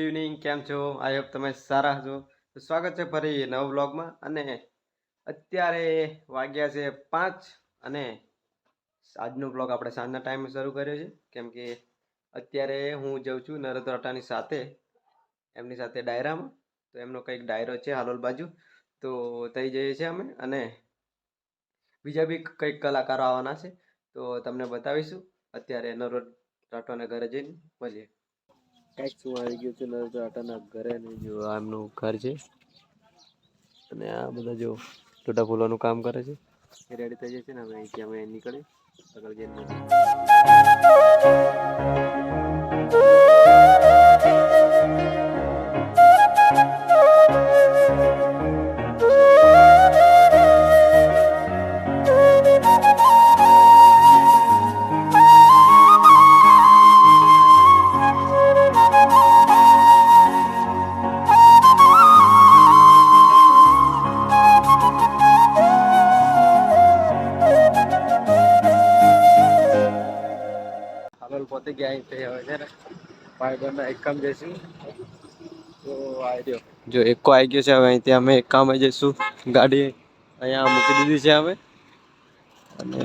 Evening, કેમ છો? I hope તમે સારા છો. તો સ્વાગત છે ફરી નવા વ્લોગમાં. અને અત્યારે વાગ્યા છે 5 અને આજનો વ્લોગ આપણે સાંજના ટાઈમે શરૂ કર્યો છે. કેમ કે અત્યારે હું જાઉં છું નરેન્દ્ર અટાની સાથે, એમની સાથે ડાયરામાં. તો એમનો કંઈક ડાયરો છે હાલોલ બાજુ, તો થઈ જઈએ છીએ અમે. અને બીજા બી કંઈક કલાકારો આવવાના છે, તો તમને બતાવીશું. અત્યારે નરેન્દ્ર રાઠોડના ઘરે જઈને મળીએ. કંઈક શું આવી ગયું છે નરેન્દ્ર રાઠોડના ઘરે, ને જો આ એમનું ઘર છે. અને આ બધા જો ટોટા ફૂલોનું કામ કરે છે. એ રેડી થઈ જશે ને હવે અહીંથી અમે નીકળીએ આગળ જઈને મળીએ. હાલોલ પોતે ગયા અહીં થઈ હવે છે ને ભાઈબંધના એક કામ જઈશું. તો આવી ગયો જો એકો આવી ગયો છે. હવે અહીંથી અમે એક કામ આવી જઈશું. ગાડી અહીંયા મૂકી દીધી છે અમે. અને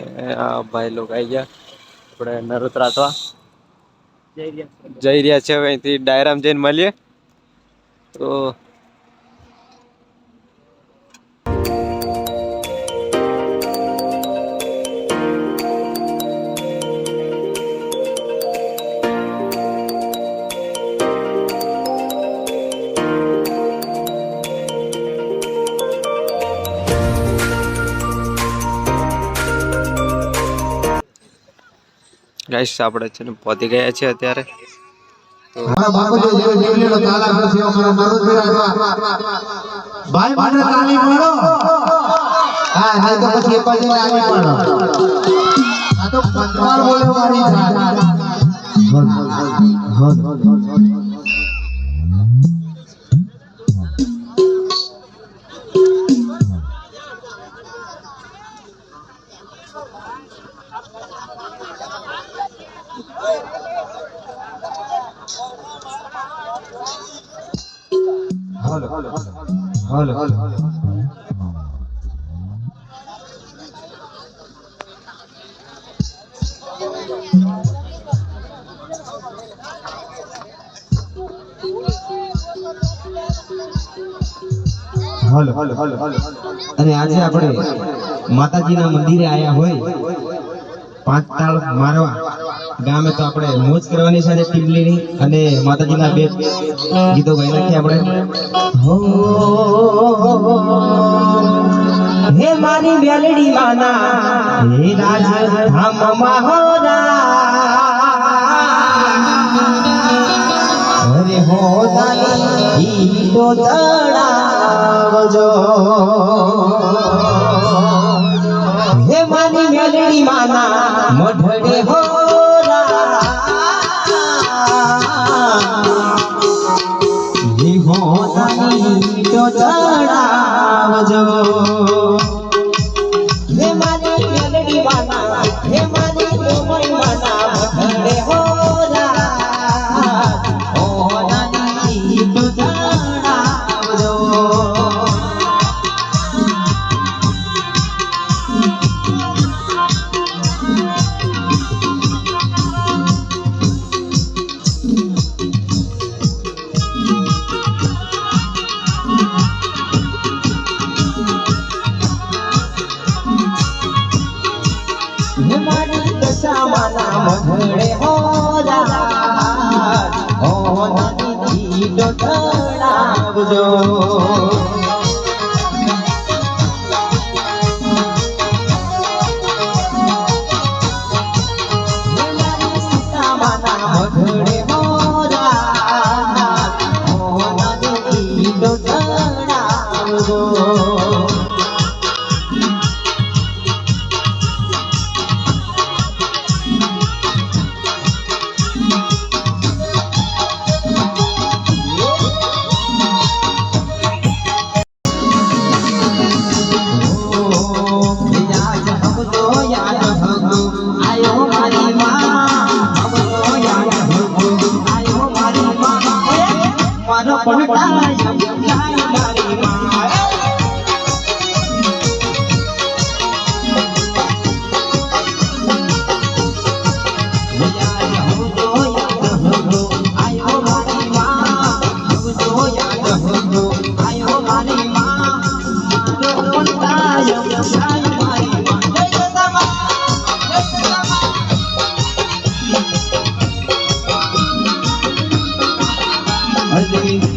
આ ભાઈ લોકો આવી ગયા, આપણે નરેન્દ્ર રાઠવા જઈ રહ્યા છે. હવે અહીંથી ડાયરામ જઈને મળીએ. તો ગાઈસ આપણે છે ને પહોંચી ગયા છે અત્યારે. મારા બાપુ જો જીવલેલો તાલા કરશે અમારા નરોત્રી રાઠવા ભાઈ મને તાલી મારો. હા નહીં તો પછી એક બાજુ આવી પાડો. આ તો પંચમાર બોલે મારી જાન. હાલો અને આજે આપણે માતાજીના મંદિરે આયા હોય, 5 તાળ મારવા ગામે, તો આપણે મોજ કરવાની સાથે ટીમલીની અને માતાજીના બે ગીતો ગાઈ નાખીએ આપણે. હે મારી બેલડી માના હે રાજ ધામ મહોરા હરે હો દાની ઈડો ચડાવજો. હે મારી બેલડી માના મઢડે હોરા હે હો દાની ઈડો ચડાવજો. હે મારી બેલડી માના હે મારી ડોમરી માના મઢડે હોરા હો દાની ઈડો ચડાવજો. મારી દશામાના મઢડે હોરા હો નદી ઈડો ચડાવજો. મારી સીતામાના મઢડે હોરા હો નદી ઈડો ચડાવજો. મારો પણ કાયમ ગાય મારી માં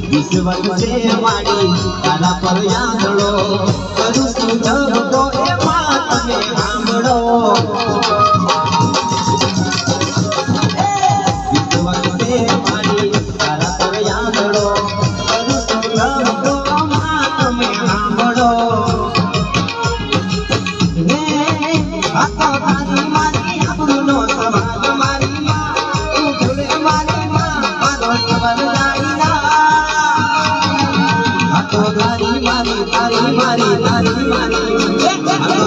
વિશ્વ છે માડી તારા પર યાદડો કરું છું જગતો એ માં તમે સાંભળો વિશ્વ છે માડી તારા પર યાદડો કરું છું જગતો માં તમે સાંભળો ને આતો તારી મારી આપણો સમાજ મારી માં તું ભૂલે મારી માં મારો ખબર જાઈના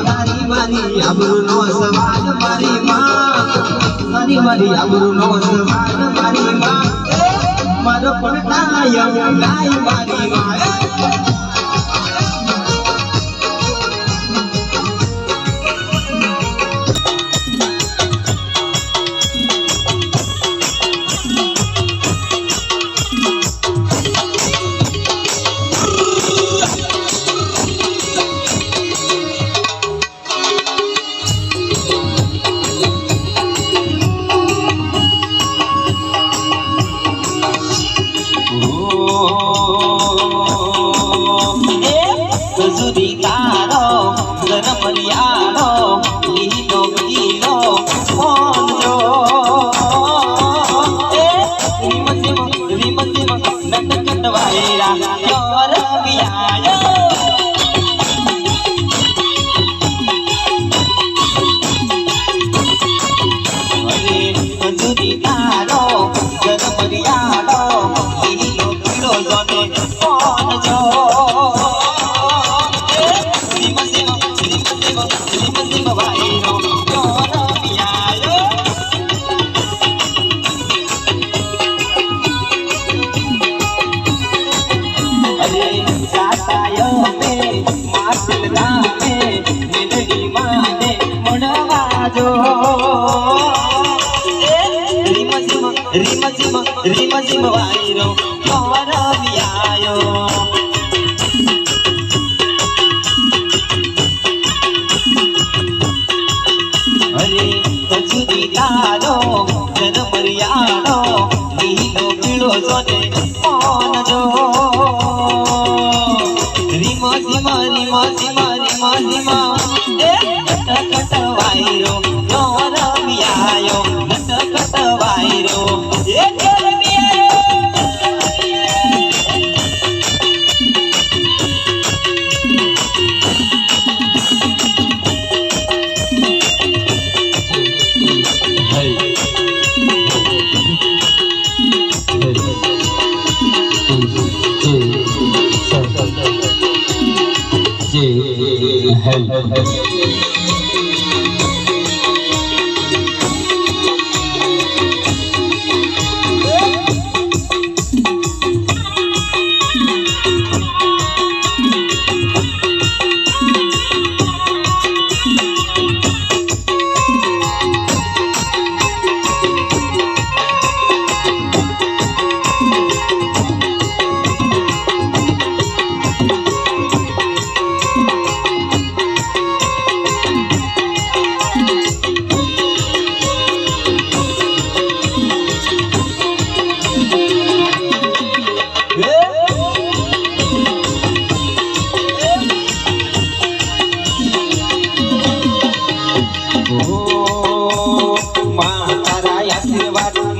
તારી મારી આબરૂનો સમાજ મારી માં તારી મારી આબરૂનો સમાજ મારી માં મારો પણ કાયમ ગાય મારી માં રીમ રીમ વાયરો આયો અરે કચુરી તારો જનમરિયાનો લીલો પીળો જોને કોણ જો રીમ રીમ રીમ રીમ રીમ રીમ એ કટ વાયરો આયો કટ વાયરો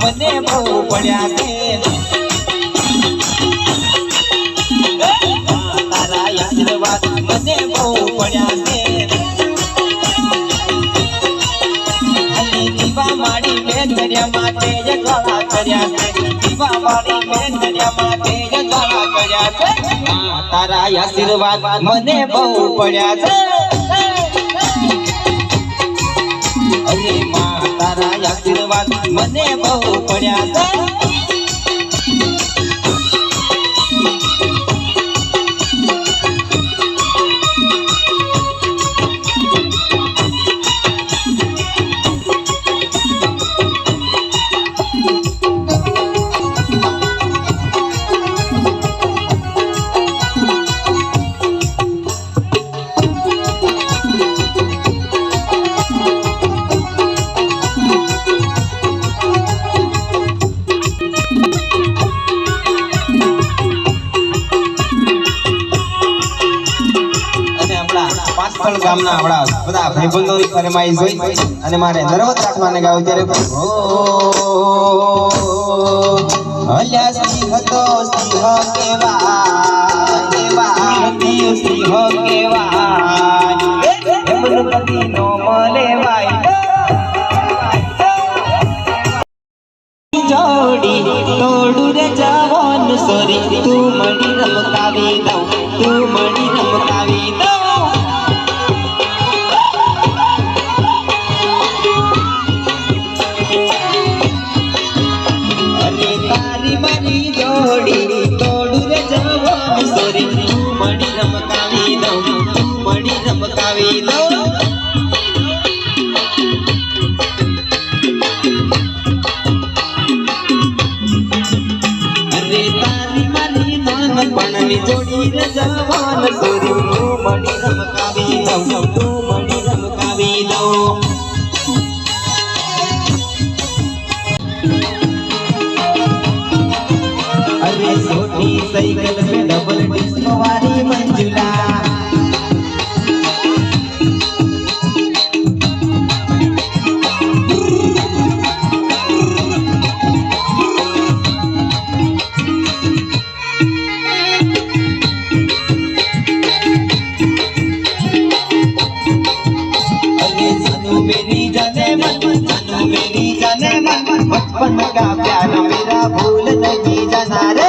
મને બહુ પડ્યા છે તારા આશીર્વાદ મને બહુ પડ્યા છે અને દીવા માડી મેં દરિયા માટે જ્વાળા કર્યા છે દીવા માડી મેં દરિયા માટે જ્વાળા કર્યા છે તારા આશીર્વાદ મને બહુ પડ્યા છે અરે માં તારા આશીર્વાદ મને બહુ પડ્યા છે પણ ગામના આપણા બધા ભાઈબંધોની ફરમાઈશ હોય અને મારે નર્વસ રાખવાને ગાવ ત્યારે અલ્યા સિંહ તો સિંહ કેવાય સિંહ કેવાય એમનું કદી નો મલેવાય જોડી તોડું રે જવાન સોરી તું મળી રમકાવી દઉં તું મળી રમકાવી દઉં અરે તારી મારી જોડી તોડું રે જવાન સોરી તું મળી રમકાવી દઉં તું મળી રમકાવી દઉં જોડી રે જવાન સોરી તું મળી રમકાવી દઉં તું મળી રમકાવી દઉં અરે સોટી સાયકલ पे डबल डिस्को वाली मंजुला मेरी जाने मन बचपन का प्यार मेरा भूल नहीं जाना रे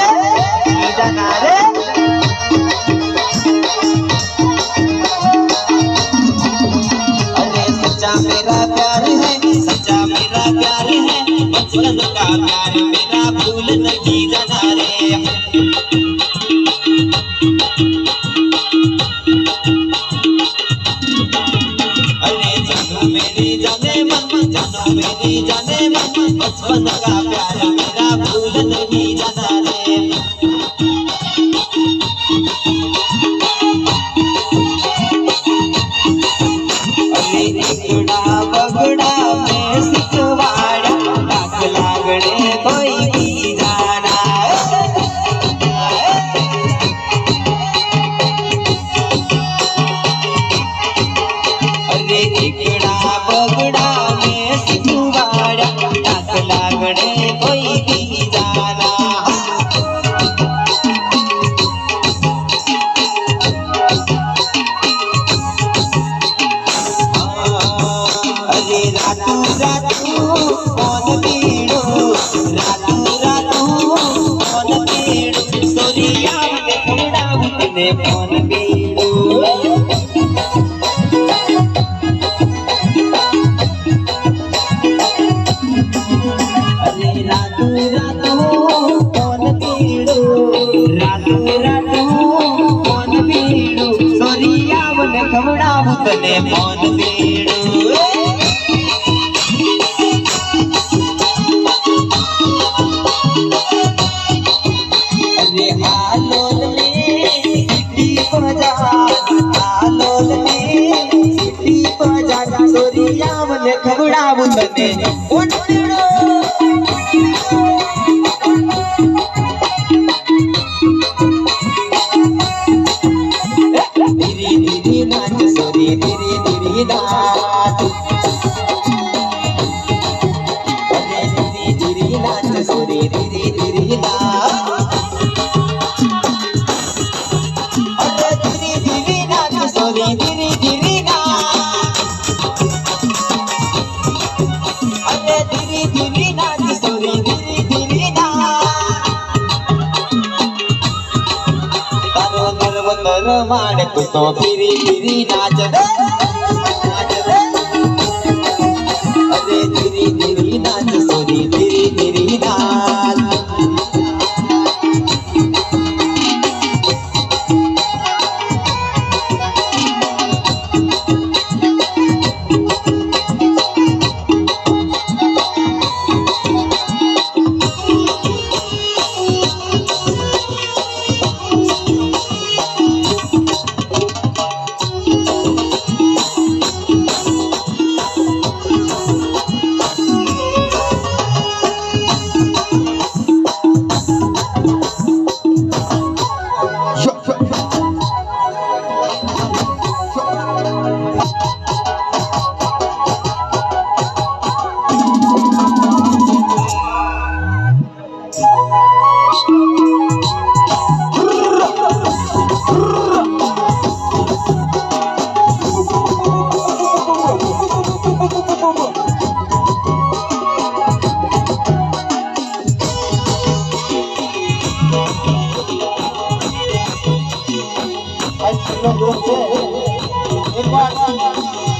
अरे सच्चा मेरा प्यार है बचपन का प्यार मेरा भूल नहीं जाना रे अरे जानू मेरी जाने मन बचपन का प्यार मेरा भूल नहीं जाना रे अरे एकड़ा बगड़ा में सिकवाड़ा डाक लागणे कोई भी जाना अरे एकड़ा बगड़ा में सिकवाड़ा डाक लागणे कोई भी जाना अरे रातू रातू कौन पीड़ो रातू रातू कौन पीड़ो सोरिया में खड़ा उतने कौन पीड़ो अरे रातू रातू कौन पीड़ो रातू रातू कौन पीड़ो सोरिया में खड़ा उतने कौन पीड़ो अरे आलोल में सिटी बजा सोरिया मन खबड़ाऊ तने कौन पीड़ो धीरे धीरे नाच सोरी धीरे धीरे नाच अरे धीरे धीरे नाच सोरी धीरे धीरे नाच अरे धीरे धीरे नाच सोरी धीरे धीरे नाच अरे धीरे धीरे नाच सोरी धीरे धीरे नाच तारो गर्व कर माने तू तो फिरी फिरी नाच रे अरे धीरे धीरे नाच सोरी धीरे धीरे नाच કેટલો દોર છે એકવાર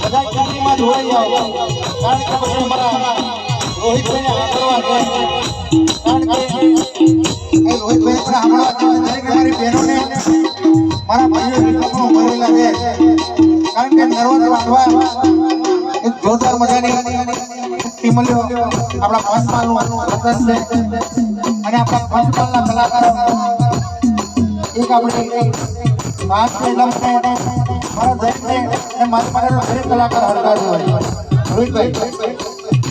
બધા ચૂંટણીમાં જોડાઈ જાઓ કારણ કે પછી અમારા રોહિતભાઈને હાથરવા છે કારણ કે એ રોહિતભાઈ પણ સાંભળવા છે દરેક અમારી બહેનોને મારા ભાઈઓ વિશ્વાસમાં ભરેલા છે કારણ કે નર્વદ વાંધવા એક જોરદાર મજાની ટીમલીઓ આપણા પંચમહાલનું રતન છે અને આપણા પંચમહાલના કલાકારો એક આપણી પાંચ મેડમ છે મારા દરેકને અને મારી પાસેના દરેક કલાકાર હરતા જ હોય રોહિતભાઈ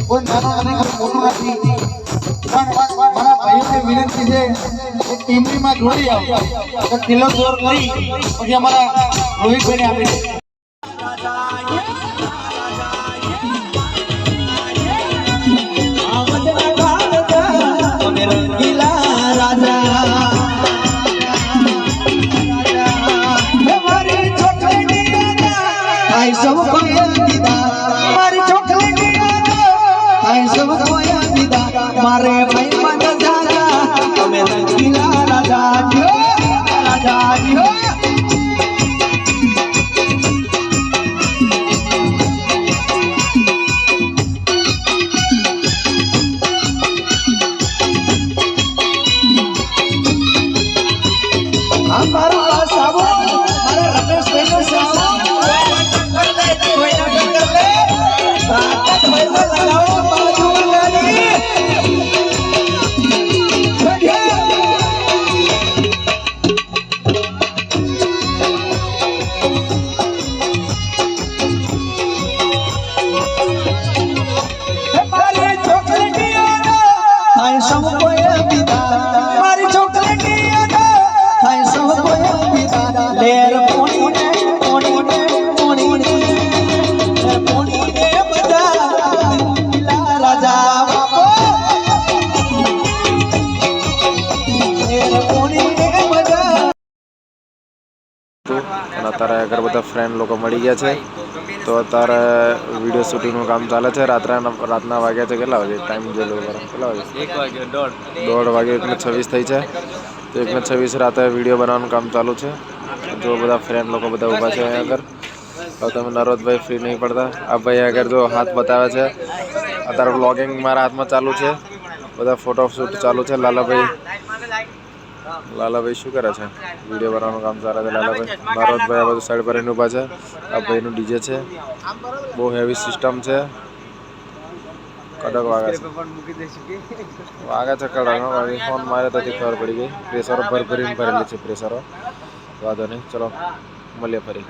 કોઈ નાનો નથી કોઈ મોટું નથી પણ મારા ભાઈઓને વિનંતી છે કે ટીમલીમાં જોડી આવો તો કિલ્લો જોર કરી પછી અમારા રોહિતભાઈને આપી દે અમે રંગીલા રાજા મારી ચોકલેટી આઈ સૌ કોઈ દીદા મારી ચોકલેટી આઈ સૌ કોઈ દીદા મારે ભાઈ મન જાગા અમે રંગીલા રાજા રાજા મારા સાબુ મારા રમેશભાઈ નો સાબુ કોઈ ના ટક્કર લે તાકાત હોય તો લગાવો બાજુ ગાડી મારી ચોકલેટી આય સૌ કોઈ દીદા મારી ચોકલેટી આય સૌ કોઈ દીદા લેર પોણી ને બધા રાજા બાપો લેર પોણી ને બધા અને અત્યારે ઘણા બધા ફ્રેન્ડ લોકો મળી ગયા છે તો અત્યારે વિડીયો શૂટિંગનું કામ ચાલે છે રાતના વાગ્યા છે કેટલા વાગે ટાઈમ જોઈ લો કેટલા વાગે 1 વાગે 1:26 થઈ છે તો 1:26 રાતે વિડીયો બનાવવાનું કામ ચાલુ છે જો બધા ફ્રેન્ડ લોકો બધા ઊભા છે અહીંયા આગળ હવે તમે નરોદભાઈ ફ્રી નહીં પડતા આ ભાઈ આગળ જો હાથ બતાવે છે અત્યારે વ્લોગિંગ મારા હાથમાં ચાલુ છે બધા ફોટોશૂટ ચાલુ છે લાલાભાઈ શું કરે છે વિડીયો બનાવવાનું કામ ચાલે છે લાલાભાઈ નરોદભાઈ આ બધું સાઈડ પર એને ઊભા છે આ ભાઈનું ડીજે છે બહુ હેવી સિસ્ટમ છે કડક વાગે છે કડક વાગે ફોન મારે તો ખબર પડી ગઈ પ્રેશરો ભરીને ભરેલી છે પ્રેશરો વાંધો નહીં ચલો મળીએ ફરી